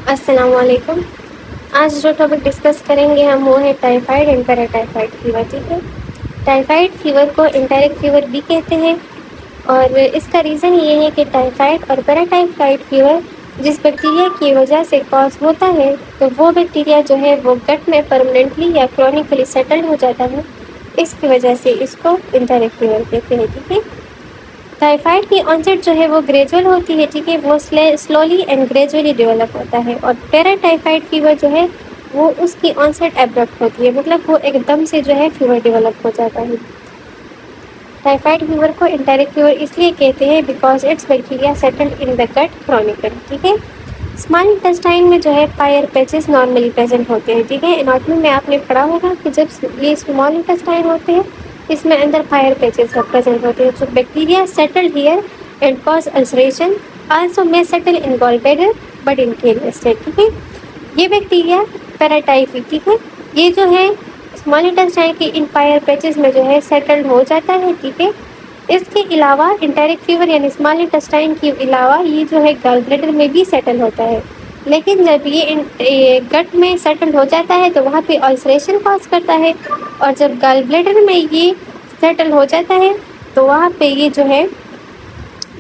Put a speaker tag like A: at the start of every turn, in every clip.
A: अस्सलाम वालेकुम। आज जो टॉपिक डिस्कस करेंगे हम वो है टाइफाइड एंड पैराटाइफाइड फीवर। ठीक है, टाइफाइड फीवर को एंटेरिक फीवर भी कहते हैं और इसका रीज़न ये है कि टाइफाइड और पैराटाइफाइड फीवर जिस बैक्टीरिया की वजह से कॉज होता है तो वो बैक्टीरिया जो है वो गट में परमानेंटली या क्रॉनिकली सेटल हो जाता है। इसकी वजह से इसको एंटेरिक फीवर कहते हैं। ठीक है, टाइफाइड की ऑनसेट जो है वो ग्रेजुअल होती है। ठीक है, वो स्लोली एंड ग्रेजुअली डेवलप होता है और पैराटाइफाइड फीवर जो है वो उसकी ऑनसेट एब्रप्ट होती है, मतलब वो एकदम से जो है फीवर डेवलप हो जाता है। टाइफाइड फीवर को एंटेरिक फीवर इसलिए कहते हैं because it's bacteria settled in the gut chronically. ठीक है, स्मॉल इंटेस्टाइन में जो है पायर पैचेस नॉर्मली प्रेजेंट होते हैं। ठीक है, एनाटॉमी में आपने पढ़ा होगा कि जब ये स्मॉल इंटेस्टाइन होते हैं इसमें अंदर फायर पैचेस प्रेजेंट होते हैं। जो bacteria settled here and cause ulceration also may settle in gall bladder but in carrier state. ठीक है, ये बैक्टीरिया पैराटाइफाइड, ठीक है, ये जो है स्मॉल इंटेस्टाइन के इन फायर पैचेस में जो है सेटल्ड हो जाता है। ठीक है, इसके अलावा एंटेरिक फीवर यानी स्मॉल इंटेस्टाइन के अलावा ये जो है गॉल ब्लैडर में भी सेटल होता है, लेकिन जब ये गट में सेटल हो जाता है तो वहाँ पे अल्सरेशन कॉज करता है और जब गॉल ब्लैडर में ये सेटल हो जाता है तो वहाँ पे ये जो है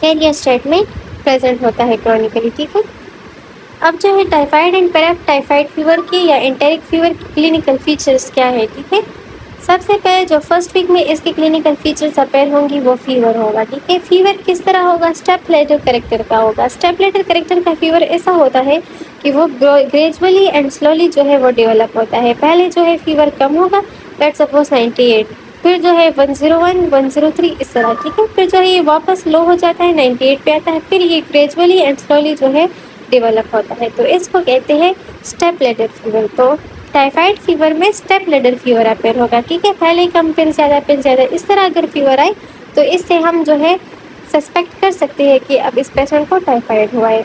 A: कैरियर स्टेट में प्रेजेंट होता है क्रॉनिकली। ठीक है, अब जो है टाइफाइड एंड पैराटाइफाइड फीवर के या एंटेरिक फीवर के क्लिनिकल फीचर्स क्या है। ठीक है, सबसे पहले जो फर्स्ट वीक में इसके क्लिनिकल फीचर्स अपेयर होंगी वो फीवर होगा। ठीक है, फीवर किस तरह होगा, स्टेप लेडर करेक्टर का होगा। स्टेप लेडर करेक्टर का फीवर ऐसा होता है कि वो ग्रेजुअली एंड स्लोली जो है वो डेवलप होता है। पहले जो है फीवर कम होगा, लेट्स सपोज 98, फिर जो है 101, 103 इस तरह। ठीक है, फिर जो है ये वापस लो हो जाता है, 98 पे आता है, फिर ये ग्रेजुअली एंड स्लोली जो है डेवलप होता है, तो इसको कहते हैं स्टेप लेडर फीवर। तो टाइफाइड फीवर में स्टेप लेडर फीवर अपेयर होगा। ठीक है, पहले कम फिर ज़्यादा इस तरह अगर फीवर आए तो इससे हम जो है सस्पेक्ट कर सकते हैं कि अब इस पेशेंट को टाइफाइड हुआ है।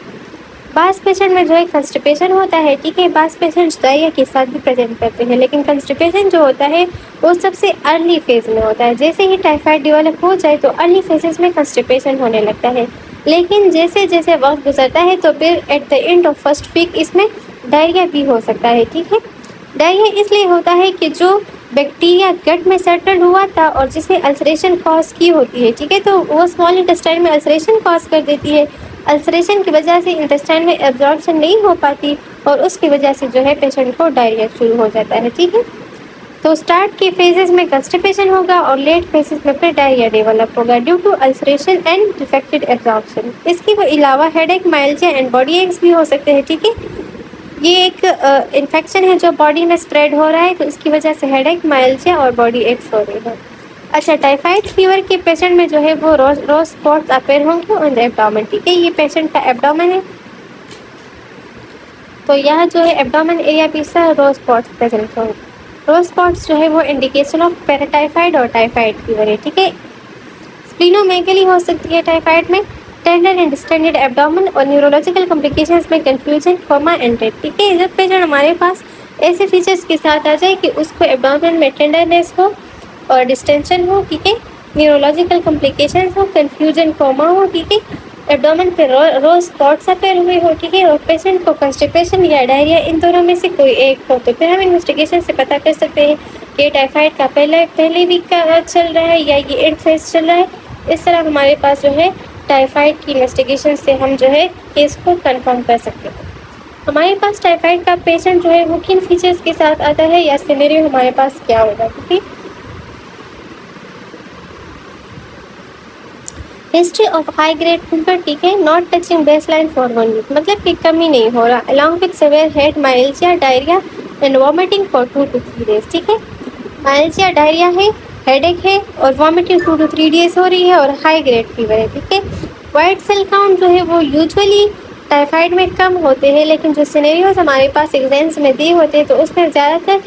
A: बास पेशेंट में जो है कंस्टिपेशन होता है। ठीक है, बास पेशेंट डायरिया के साथ भी प्रेजेंट करते हैं, लेकिन कंस्टिपेशन जो होता है वो सबसे अर्ली फेज में होता है। जैसे ही टाइफाइड डेवलप हो जाए तो अर्ली फेजेस में कंस्टिपेशन होने लगता है, लेकिन जैसे जैसे वक्त गुजरता है तो फिर at the end of first week इसमें डायरिया भी हो सकता है। ठीक है, डायरिया इसलिए होता है कि जो बैक्टीरिया गट में सेटल हुआ था और जिसे अल्सरेशन कॉज की होती है, ठीक है, तो वो स्मॉल इंटेस्टाइन में अल्सरेशन कॉज कर देती है। अल्सरेशन की वजह से इंटेस्टाइन में एब्जॉर्प्शन नहीं हो पाती और उसकी वजह से जो है पेशेंट को डायरिया शुरू हो जाता है। ठीक है, तो स्टार्ट के फेजेस में कंस्टिपेशन होगा और लेट फेजेस में फिर डायरिया डेवलप होगा due to ulceration and defected absorption. इसके अलावा headache, myalgia and body aches भी हो सकते हैं। ठीक है, ये एक इन्फेक्शन है जो बॉडी में स्प्रेड हो रहा है, तो इसकी वजह से हेडेक, माइल्जिया और बॉडी एक्स हो रही है। अच्छा, टाइफाइड फीवर के पेशेंट में जो है वो रोज स्पॉट्स अपेयर होंगे ऑन द एब्डोमेन। ठीक है, ये पेशेंट का एब्डोमेन है, तो यहाँ जो है एब्डोमेन एरिया पे रोज स्पॉट्स प्रेजेंट होंगे। रोज स्पॉट्स जो है वो इंडिकेशन ऑफ पैराटाइफाइड और टाइफाइड फीवर है। ठीक है, स्प्लीनोमेगली हो सकती है टाइफाइड में, टेंडर एंड डिस्टेंडेड एब्डोमेन और न्यूरोलॉजिकल कॉम्प्लिकेशंस में कंफ्यूजन, कोमा एंड डेथ। ठीक है, जब पेशेंट हमारे पास ऐसे फीचर्स के साथ आ जाए कि उसको एब्डोमेन में टेंडरनेस हो और डिस्टेंशन हो, ठीक है, न्यूरोलॉजिकल कॉम्प्लिकेशंस हो, कंफ्यूजन, कोमा हो, ठीक है, एब्डोमेन पे रोज स्पॉट्स अपेयर हुए हो, ठीक है, और पेशेंट को कंस्टिपेशन या डायरिया इन दोनों में से कोई एक हो, तो फिर हम इन्वेस्टिगेशन से पता कर सकते हैं कि टाइफाइड का पहले वीक का चल रहा है या ये एंड फेज चल रहा है। इस तरह हमारे पास जो है टाइफाइड की इन्वेस्टिगेशन से हम जो है केस को कंफर्म कर सकते हैं। हमारे पास टाइफाइड का पेशेंट जो है वो किन फीचर्स के साथ आता है या सिनेरियो हमारे पास क्या होगा। ठीक है, history of high grade fever, ठीक है, not touching baseline for 1 week, मतलब कि कमी नहीं हो रहा, along with severe head, myalgia, diarrhoea and vomiting for 2 to 3 days। ठीक है, माइल्जिया, डायरिया है, हेडेक है और वॉमिटिंग 2 to 3 days हो रही है और हाई ग्रेड फीवर है। ठीक है, वाइट सेल काउंट जो है वो यूजुअली टाइफाइड में कम होते हैं, लेकिन जो सिनेरियोज हमारे पास एग्जाम्स में दिए होते हैं तो उसमें ज़्यादातर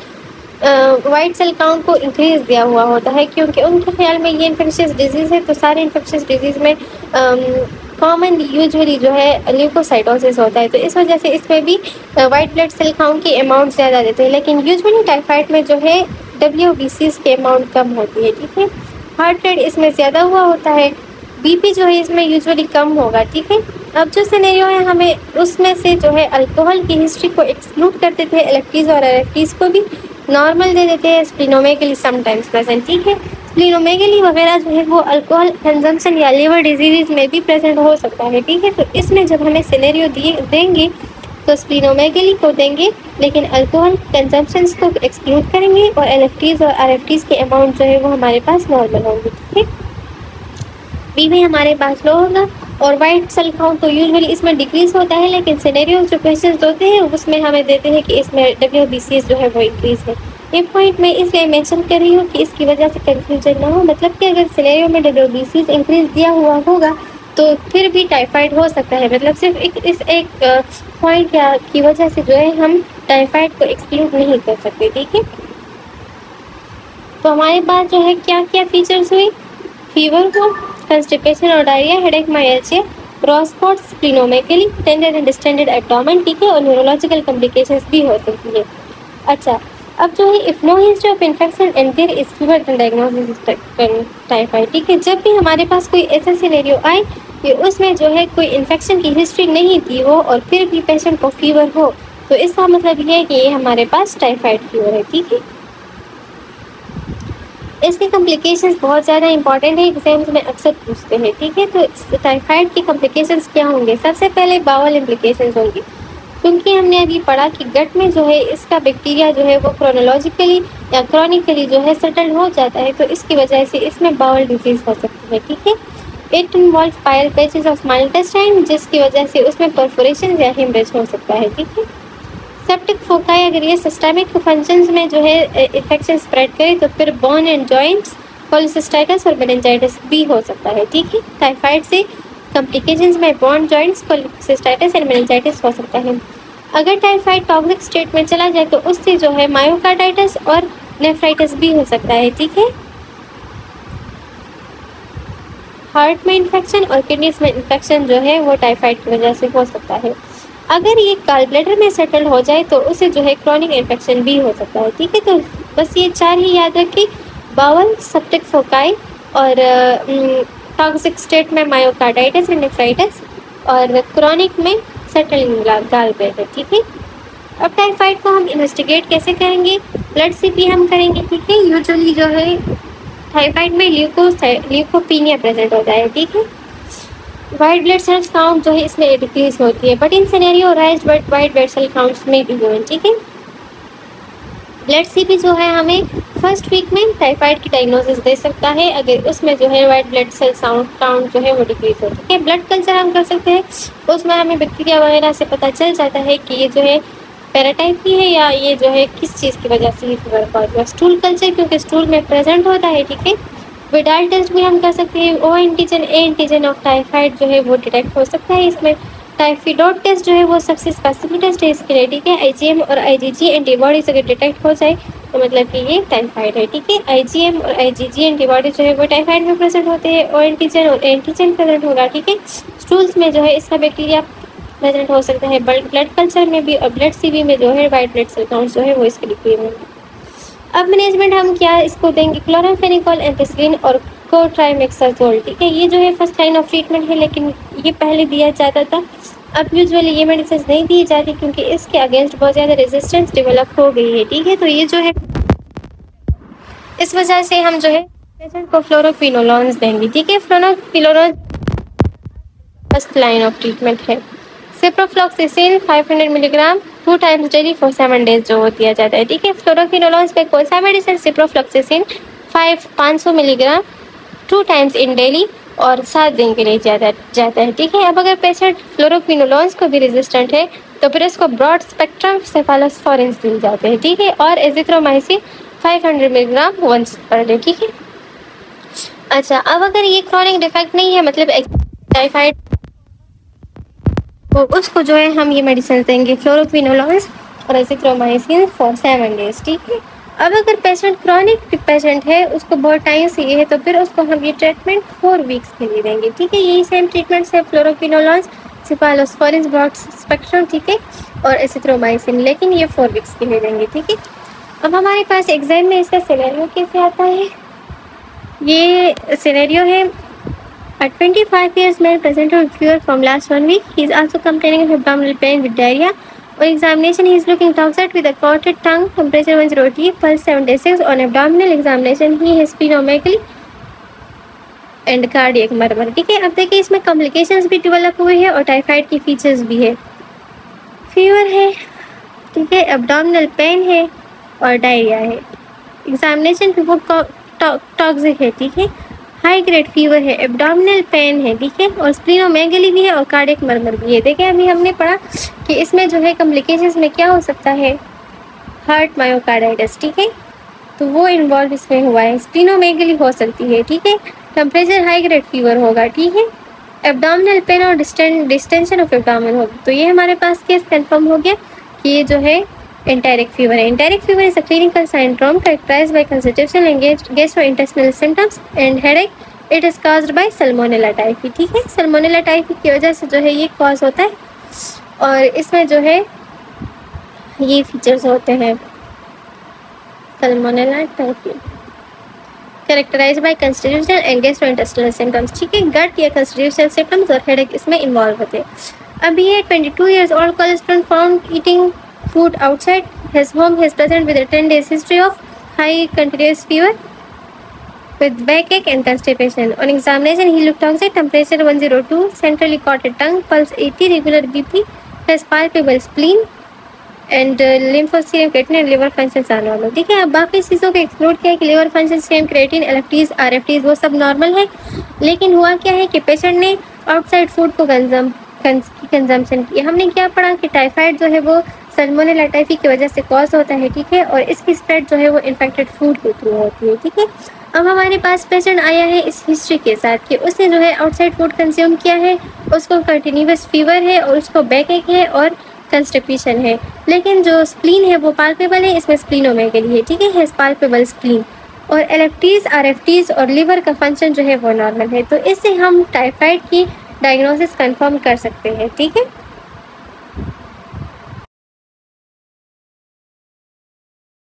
A: वाइट सेल काउंट को इंक्रीज दिया हुआ होता है, क्योंकि उनके ख्याल में ये इन्फेक्शियस डिजीज़ है, तो सारे इन्फेक्शियस डिजीज़ में कॉमन यूजुअली जो है ल्यूकोसाइटोसिस होता है, तो इस वजह से इसमें भी वाइट ब्लड सेल काउंट की अमाउंट ज़्यादा देते हैं, लेकिन यूजुअली टाइफाइड में जो है WBCs की अमाउंट कम होती है। ठीक है, हार्ट रेट इसमें ज़्यादा हुआ होता है, BP जो है इसमें यूजुअली कम होगा। ठीक है, अब जो सिनेरियो है हमें उसमें से जो है अल्कोहल की हिस्ट्री को एक्सक्लूड कर देते हैं, एलेक्ट्रीज और एलेक्ट्रीज को भी नॉर्मल दे देते हैं, स्प्लीनोमेगली समटाइम्स प्रेजेंट, ठीक है। स्प्लीनोमेगली वगैरह जो है वो अल्कोहल कंजम्पशन या लिवर डिजीज में भी प्रेजेंट हो सकता है, ठीक है। तो इसमें जब हमें सिनेरियो देंगे तो स्प्लीनोमेगली को देंगे लेकिन अल्कोहल कंजम्पशन को एक्सक्लूड करेंगे और एलेक्ट्रीज और आरएफटीज के अमाउंट जो है वो हमारे पास नॉर्मल होंगे, ठीक है। बी में हमारे पास लो होगा और वाइट सेल काउंट तो यूजुअली इसमें डिक्रीज होता है, लेकिन सिनेरियो जो क्वेश्चंस होते हैं उसमें हमें देते हैं कि इसमें WBCs जो है वो इंक्रीज है। ये पॉइंट मैं इसलिए मेंशन कर रही हूँ कि इसकी वजह से कंफ्यूजन ना हो, मतलब कि अगर सिनेरियो में WBCs इंक्रीज दिया हुआ होगा तो फिर भी टाइफाइड हो सकता है, मतलब सिर्फ इस एक पॉइंट की वजह से जो है हम टाइफाइड को एक्सक्लूड नहीं कर सकते, ठीक है। तो हमारे पास जो है क्या क्या फीचर्स हुई, फीवर को, कंस्टिपेशन और diarrhoea, headache, myalgia, rose spots, splenomegaly, tender and distended abdomen, ठीक है, और न्यूरोलॉजिकल कॉम्प्लिकेशंस भी हो सकती है। अच्छा, अब जो है if no history of infection and there is fever and diagnosis typhoid, ठीक है। जब भी हमारे पास कोई ऐसा सिनेरियो आए कि उसमें जो है कोई इन्फेक्शन की हिस्ट्री नहीं दी हो और फिर भी पेशेंट को फीवर हो, तो इसका मतलब ये है कि ये हमारे पास टाइफाइड फीवर है, ठीक है। इसके कॉम्प्लिकेशंस बहुत ज़्यादा इंपॉर्टेंट है, एग्जाम्स में अक्सर पूछते हैं, ठीक है। तो टाइफाइड के कॉम्प्लिकेशंस क्या होंगे, सबसे पहले बाउल इम्प्लिकेशंस होंगी, क्योंकि हमने अभी पढ़ा कि गट में जो है इसका बैक्टीरिया जो है वो क्रोनोलॉजिकली या क्रॉनिकली जो है सेटल्ड हो जाता है, तो इसकी वजह से इसमें बाउल डिजीज़ हो सकती है, ठीक है। It involve Payal patches of small intestine, जिसकी वजह से उसमें परफोरेशन या हेमरेज हो सकता है, ठीक है। सेप्टिक फोकाई, अगर ये सिस्टमिक फंक्शंस में जो है इन्फेक्शन स्प्रेड करे तो फिर बोन एंड जॉइंट्स, कोलिसिस्टाइटिस और मेनिंजाइटिस भी हो सकता है, ठीक है। टाइफाइड से कॉम्प्लिकेशंस में bone joints, cholecystitis and meningitis हो सकता है। अगर टाइफाइड टॉक्सिक स्टेट में चला जाए तो उससे जो है मायोकार्डाइटिस और नेफ्राइटिस भी हो सकता है, ठीक है। हार्ट में इन्फेक्शन और किडनीज में इन्फेक्शन जो है वो टाइफाइड की वजह से हो सकता है। अगर ये गॉल ब्लैडर में सेटल हो जाए तो उसे जो है क्रॉनिक इन्फेक्शन भी हो सकता है, ठीक है। तो बस ये चार ही याद रखिए, बाउल, सेप्टिक फोकाई और टॉक्सिक स्टेट में मायोकार्डाइटिस एंड नेफ्राइटिस और क्रॉनिक में सेटलिंग गॉल ब्लैडर, ठीक है। अब टाइफाइड को हम इन्वेस्टिगेट कैसे करेंगे, ब्लड CP हम करेंगे, ठीक है। यूजुअली जो है टाइफाइड में ल्यूकोपीनिया प्रेजेंट होता है, ठीक है। वाइट ब्लड सेल्स काउंट जो है इसमें डिक्रीज होती है, but in scenario rise white blood cell counts में भी हुए, ठीक है। ब्लड CP जो है हमें फर्स्ट वीक में टाइफाइड की डायग्नोसिस दे सकता है अगर उसमें जो है वाइट ब्लड सेल काउंट जो है वो डिक्रीज हो, ठीक है। ब्लड कल्चर हम कर सकते हैं, उसमें हमें बैक्टीरिया वगैरह से पता चल जाता है कि ये जो है पैराटाइप की है या ये जो है किस चीज़ की वजह से ये फीवर कॉज हुआ। स्टूल कल्चर क्योंकि स्टूल में प्रेजेंट होता है, ठीक है। विडाल टेस्ट भी हम कर सकते हैं, O antigen, A antigen of typhoid जो है वो डिटेक्ट हो सकता है इसमें। टाइफाइड टेस्ट जो है वो सबसे स्पेसिफिक टेस्ट है इसके लिए, ठीक है। IgM और IgG एंटीबॉडीज अगर डिटेक्ट हो जाए तो मतलब कि ये टाइफाइड है, ठीक है। IgM और IgG एंटीबॉडी जो है वो टाइफाइड में प्रेजेंट होते हैं, O एंटीजन और एंटीजन प्रेजेंट होगा, ठीक है। स्टूल्स में जो है इसका बैक्टीरिया प्रेजेंट हो सकता है, ब्लड कल्चर में भी और ब्लड CP में जो है वाइट ब्लड सेल काउंट जो है वो इसके डिक्रीज होंगे। अब मैनेजमेंट हम क्या इसको देंगे, क्लोरामफेनिकोल, एम्पिसिलिन और कोट्राइमेक्साजोल, ठीक है। ये जो है फर्स्ट लाइन ऑफ ट्रीटमेंट है, लेकिन ये पहले दिया जाता था, अब यूजुअली ये मेडिसिन नहीं दी जाती क्योंकि इसके अगेंस्ट बहुत ज़्यादा रेजिस्टेंस डेवलप हो गई है, ठीक है। तो ये जो है इस वजह से हम जो है पेशेंट को फ्लोरोक्विनोलॉन्स देंगे, ठीक है। फ्लोरोक्विनोलॉन फर्स्ट लाइन ऑफ ट्रीटमेंट है। Ciprofloxacin 500 milligram 2 times daily for 7 days जो दिया जाता है, ठीक है। फ्लोरोक्विनोलॉन्स पे कौन सा medicine, ciprofloxacin 500 milligram 2 times in daily और 7 दिन के लिए जाता है, ठीक है। अब अगर पेशेंट फ्लोरोक्विनोलॉन्स को भी रेजिस्टेंट है तो फिर इसको ब्रॉड स्पेक्ट्रम सेफालोस्पोरिन्स दिए जाते हैं, ठीक है। और azithromycin 500 milligram once per day, ठीक है। अच्छा, अब अगर ये क्रॉनिक डिफेक्ट नहीं है, मतलब टाइफाइड, तो उसको जो है हम ये मेडिसिन देंगे फ्लोरोक्विनोलॉन्स और एजिथ्रोमाइसिन फॉर 7 डेज, ठीक है। अब अगर पेशेंट क्रॉनिक पेशेंट है, उसको बहुत टाइम से ये है, तो फिर उसको हम ये ट्रीटमेंट 4 वीक्स के लिए देंगे, ठीक है। यही सेम ट्रीटमेंट है, फ्लोरोक्विनोलॉन्स, सेफालोस्पोरिन्स, ब्रॉड स्पेक्ट्रम, ठीक है, और एजिथ्रोमाइसिन, लेकिन ये 4 वीक्स के लिए देंगे, ठीक है। अब हमारे पास एग्जाम में इसका सिनेरियो कैसे आता है, ये सिनेरियो है A 25 years man presented with fever from last 1 week. He is also complaining of abdominal pain with diarrhea. On examination, he is looking toxic with a clotted tongue, temperature 103, pulse 76. On abdominal examination, he has splenomegaly and cardiac murmur. ठीक है, अब देखिए इसमें complications भी develop हुए हैं और typhoid की फीचर्स भी है। फीवर है, ठीक है, एब्डोमिनल पेन है और डायरिया है। एग्जामिनेशन रिपोर्ट टॉक्सिक है, ठीक है, हाई ग्रेड फीवर है, एब्डोमिनल पेन है, ठीक है, और स्प्लीनोमेगली भी है और कार्डियक मरमर भी है। देखिए अभी हमने पढ़ा कि इसमें जो है कॉम्प्लिकेशंस में क्या हो सकता है, हार्ट मायोकार्डाइटिस, ठीक है, तो वो इन्वॉल्व इसमें हुआ है। स्प्लीनोमेगली हो सकती है, ठीक है, टेम्परेचर हाई ग्रेड फीवर होगा, ठीक है, एब्डोमिनल पेन और डिस्टेंशन ऑफ एब्डोमेन होगी। तो ये हमारे पास केस कंफर्म हो गया कि ये जो है एंटेरिक फीवर है। Enteric fever is a clinical syndrome characterised by constitutional and gastrointestinal symptoms and headache. It is caused by Salmonella Typhi, ठीक है, सल्मोनेला टाइफी की वजह से जो है ये कॉज होता है और इसमें जो है ये फीचर्स होते हैं Salmonella Typhi characterised by constitutional and gastrointestinal symptoms, ठीक है, गट या कॉन्स्टिट्यूशनल सिम्टम्स और हेडेक इसमें इन्वॉल्व होते हैं। अभी ये 22 years old college student found eating food outside his home. He is present with a 10 days history of high continuous fever with backache and constipation. On examination, he looked toxic, temperature 102, centrally clotted tongue, pulse 80, regular BP, has palpable spleen and लिम्फोसीरम creatine and liver functions are normal. ठीक है, अब बाकी चीज़ों को exclude किया कि liver function, serum creatine, LFTs, RFTs वो सब नॉर्मल है, लेकिन हुआ क्या है कि पेशेंट ने आउटसाइड फूड को कंजम्पशन किया। हमने क्या पढ़ा कि टाइफाइड जो है वो सल्मोनेला टाइफी की वजह से कॉज होता है, ठीक है, और इसकी स्प्रेड जो है वो इन्फेक्टेड फूड के थ्रू होती है। ठीक है, अब हमारे पास पेशेंट आया है इस हिस्ट्री के साथ कि उसने जो है आउटसाइड फूड कंज्यूम किया है, उसको कंटिन्यूस फीवर है और उसको बैकएक है और कंस्टिपेशन है, लेकिन जो स्प्लीन है वो पाल्पेबल है, इसमें स्प्लीनोमेगली है, ठीक है, पाल्पेबल स्प्लीन, और एलएफटीज, आरएफटीज और लिवर का फंक्शन जो है वो नॉर्मल है। तो इससे हम टाइफाइड की डायग्नोसिस कंफर्म कर सकते हैं। ठीक है।